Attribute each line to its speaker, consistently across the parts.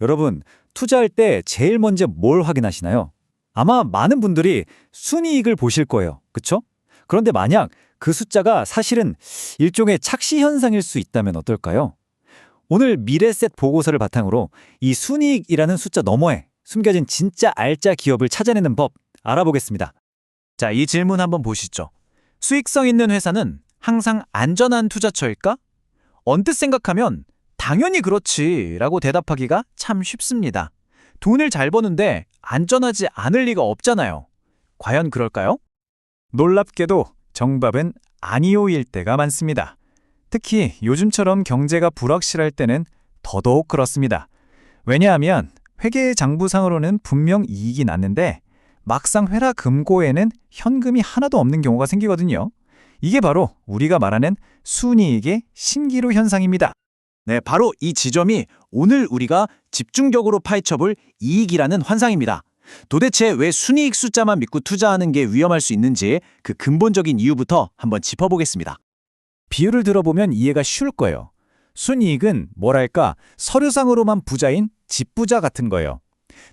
Speaker 1: 여러분, 투자할 때 제일 먼저 뭘 확인하시나요? 아마 많은 분들이 순이익을 보실 거예요. 그쵸? 그런데 만약 그 숫자가 사실은 일종의 착시 현상일 수 있다면 어떨까요? 오늘 미래셋 보고서를 바탕으로 이 순이익이라는 숫자 너머에 숨겨진 진짜 알짜 기업을 찾아내는 법 알아보겠습니다.
Speaker 2: 자, 이 질문 한번 보시죠. 수익성 있는 회사는 항상 안전한 투자처일까? 언뜻 생각하면 당연히 그렇지라고 대답하기가 참 쉽습니다. 돈을 잘 버는데 안전하지 않을 리가 없잖아요. 과연 그럴까요?
Speaker 3: 놀랍게도 정답은 아니오일 때가 많습니다. 특히 요즘처럼 경제가 불확실할 때는 더더욱 그렇습니다. 왜냐하면 회계의 장부상으로는 분명 이익이 났는데 막상 회라 금고에는 현금이 하나도 없는 경우가 생기거든요. 이게 바로 우리가 말하는 순이익의 신기루 현상입니다.
Speaker 2: 네, 바로 이 지점이 오늘 우리가 집중적으로 파헤쳐볼 이익이라는 환상입니다. 도대체 왜 순이익 숫자만 믿고 투자하는 게 위험할 수 있는지 그 근본적인 이유부터 한번 짚어보겠습니다.
Speaker 3: 비유를 들어보면 이해가 쉬울 거예요. 순이익은 뭐랄까 서류상으로만 부자인 집부자 같은 거예요.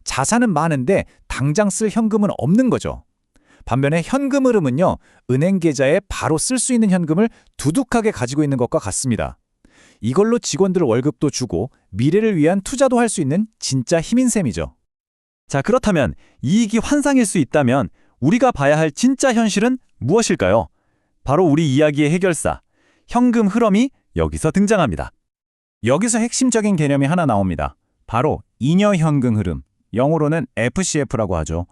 Speaker 3: 자산은 많은데 당장 쓸 현금은 없는 거죠. 반면에 현금 흐름은요, 은행 계좌에 바로 쓸 수 있는 현금을 두둑하게 가지고 있는 것과 같습니다. 이걸로 직원들 월급도 주고 미래를 위한 투자도 할 수 있는 진짜 힘인 셈이죠.
Speaker 1: 자, 그렇다면 이익이 환상일 수 있다면 우리가 봐야 할 진짜 현실은 무엇일까요? 바로 우리 이야기의 해결사, 현금 흐름이 여기서 등장합니다.
Speaker 3: 여기서 핵심적인 개념이 하나 나옵니다. 바로 잉여 현금 흐름, 영어로는 FCF라고 하죠.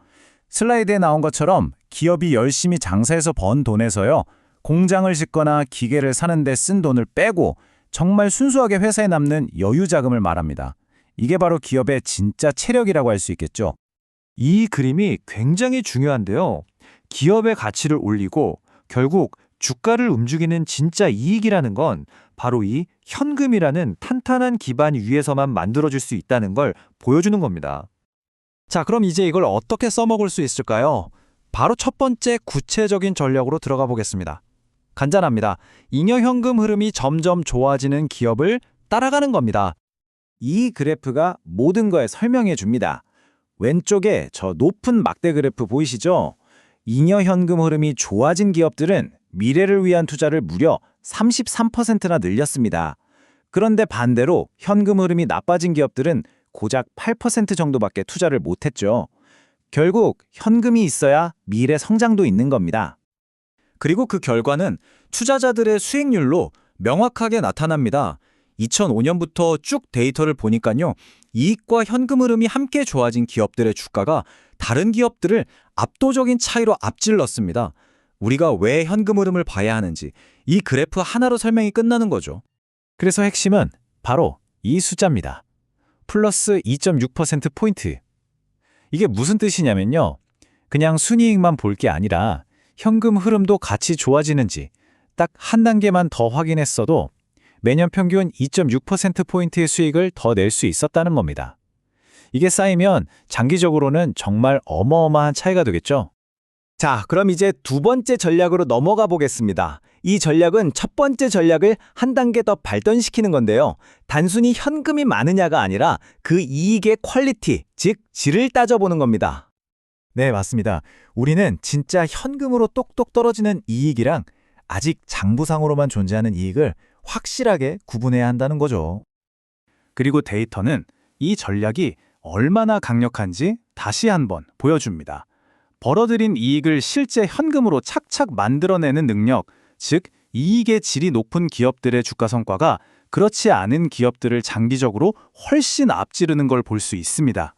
Speaker 3: 슬라이드에 나온 것처럼 기업이 열심히 장사해서 번 돈에서요, 공장을 짓거나 기계를 사는 데 쓴 돈을 빼고 정말 순수하게 회사에 남는 여유 자금을 말합니다. 이게 바로 기업의 진짜 체력이라고 할 수 있겠죠.
Speaker 4: 이 그림이 굉장히 중요한데요. 기업의 가치를 올리고 결국 주가를 움직이는 진짜 이익이라는 건 바로 이 현금이라는 탄탄한 기반 위에서만 만들어질 수 있다는 걸 보여주는 겁니다. 자, 그럼 이제 이걸 어떻게 써먹을 수 있을까요? 바로 첫 번째 구체적인 전략으로 들어가 보겠습니다. 간단합니다. 잉여 현금 흐름이 점점 좋아지는 기업을 따라가는 겁니다.
Speaker 3: 이 그래프가 모든 걸 설명해 줍니다. 왼쪽에 저 높은 막대 그래프 보이시죠? 잉여 현금 흐름이 좋아진 기업들은 미래를 위한 투자를 무려 33%나 늘렸습니다. 그런데 반대로 현금 흐름이 나빠진 기업들은 고작 8% 정도밖에 투자를 못했죠. 결국 현금이 있어야 미래 성장도 있는 겁니다.
Speaker 2: 그리고 그 결과는 투자자들의 수익률로 명확하게 나타납니다. 2005년부터 쭉 데이터를 보니까요, 이익과 현금 흐름이 함께 좋아진 기업들의 주가가 다른 기업들을 압도적인 차이로 앞질렀습니다. 우리가 왜 현금 흐름을 봐야 하는지 이 그래프 하나로 설명이 끝나는 거죠.
Speaker 3: 그래서 핵심은 바로 이 숫자입니다. 플러스 2.6%포인트. 이게 무슨 뜻이냐면요, 그냥 순이익만 볼 게 아니라 현금 흐름도 같이 좋아지는지 딱 한 단계만 더 확인했어도 매년 평균 2.6%포인트의 수익을 더 낼 수 있었다는 겁니다. 이게 쌓이면 장기적으로는 정말 어마어마한 차이가 되겠죠?
Speaker 4: 자, 그럼 이제 두 번째 전략으로 넘어가 보겠습니다. 이 전략은 첫 번째 전략을 한 단계 더 발전시키는 건데요. 단순히 현금이 많으냐가 아니라 그 이익의 퀄리티, 즉 질을 따져보는 겁니다.
Speaker 3: 네, 맞습니다. 우리는 진짜 현금으로 똑똑 떨어지는 이익이랑 아직 장부상으로만 존재하는 이익을 확실하게 구분해야 한다는 거죠. 그리고 데이터는 이 전략이 얼마나 강력한지 다시 한번 보여줍니다. 벌어들인 이익을 실제 현금으로 착착 만들어내는 능력, 즉 이익의 질이 높은 기업들의 주가 성과가 그렇지 않은 기업들을 장기적으로 훨씬 앞지르는 걸 볼 수 있습니다.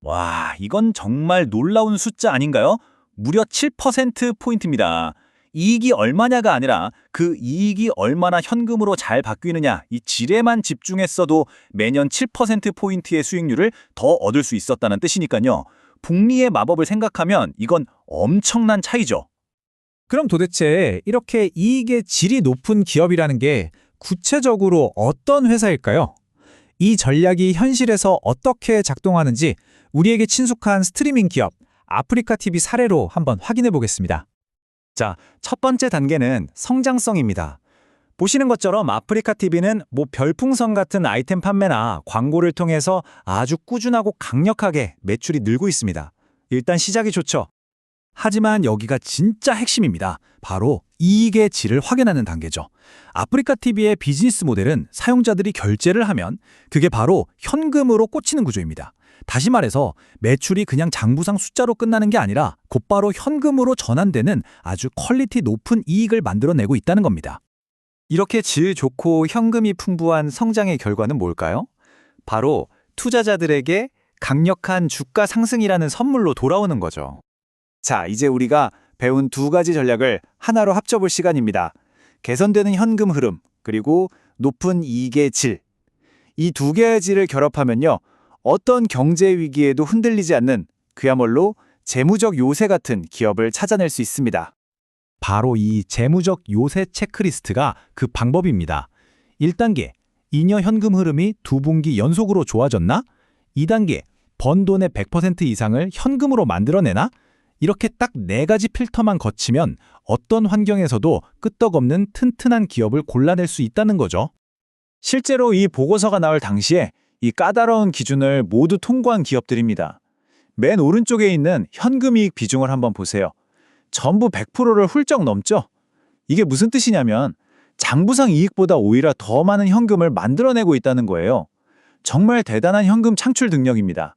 Speaker 1: 와, 이건 정말 놀라운 숫자 아닌가요? 무려 7%포인트입니다. 이익이 얼마냐가 아니라 그 이익이 얼마나 현금으로 잘 바뀌느냐, 이 질에만 집중했어도 매년 7%포인트의 수익률을 더 얻을 수 있었다는 뜻이니까요. 복리의 마법을 생각하면 이건 엄청난 차이죠.
Speaker 5: 그럼 도대체 이렇게 이익의 질이 높은 기업이라는 게 구체적으로 어떤 회사일까요? 이 전략이 현실에서 어떻게 작동하는지 우리에게 친숙한 스트리밍 기업 아프리카TV 사례로 한번 확인해 보겠습니다.
Speaker 4: 자, 첫 번째 단계는 성장성입니다.
Speaker 1: 보시는 것처럼 아프리카 TV는 뭐 별풍선 같은 아이템 판매나 광고를 통해서 아주 꾸준하고 강력하게 매출이 늘고 있습니다. 일단 시작이 좋죠.
Speaker 3: 하지만 여기가 진짜 핵심입니다. 바로 이익의 질을 확인하는 단계죠. 아프리카 TV의 비즈니스 모델은 사용자들이 결제를 하면 그게 바로 현금으로 꽂히는 구조입니다. 다시 말해서 매출이 그냥 장부상 숫자로 끝나는 게 아니라 곧바로 현금으로 전환되는 아주 퀄리티 높은 이익을 만들어내고 있다는 겁니다.
Speaker 1: 이렇게 질 좋고 현금이 풍부한 성장의 결과는 뭘까요? 바로 투자자들에게 강력한 주가 상승이라는 선물로 돌아오는 거죠. 자, 이제 우리가 배운 두 가지 전략을 하나로 합쳐볼 시간입니다. 개선되는 현금 흐름, 그리고 높은 이익의 질. 이 두 개의 질을 결합하면요, 어떤 경제 위기에도 흔들리지 않는 그야말로 재무적 요새 같은 기업을 찾아낼 수 있습니다.
Speaker 3: 바로 이 재무적 요새 체크리스트가 그 방법입니다. 1단계, 잉여 현금 흐름이 2분기 연속으로 좋아졌나? 2단계, 번 돈의 100% 이상을 현금으로 만들어내나? 이렇게 딱 4가지 필터만 거치면 어떤 환경에서도 끄떡없는 튼튼한 기업을 골라낼 수 있다는 거죠.
Speaker 1: 실제로 이 보고서가 나올 당시에 이 까다로운 기준을 모두 통과한 기업들입니다. 맨 오른쪽에 있는 현금이익 비중을 한번 보세요. 전부 100%를 훌쩍 넘죠? 이게 무슨 뜻이냐면 장부상 이익보다 오히려 더 많은 현금을 만들어내고 있다는 거예요. 정말 대단한 현금 창출 능력입니다.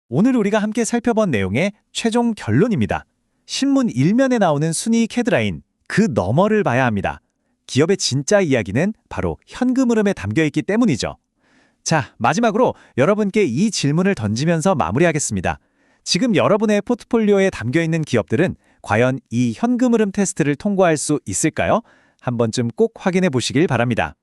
Speaker 1: 오늘 우리가 함께 살펴본 내용의 최종 결론입니다. 신문 1면에 나오는 순이익 헤드라인, 그 너머를 봐야 합니다. 기업의 진짜 이야기는 바로 현금 흐름에 담겨 있기 때문이죠. 자, 마지막으로 여러분께 이 질문을 던지면서 마무리하겠습니다. 지금 여러분의 포트폴리오에 담겨 있는 기업들은 과연 이 현금 흐름 테스트를 통과할 수 있을까요? 한 번쯤 꼭 확인해 보시길 바랍니다.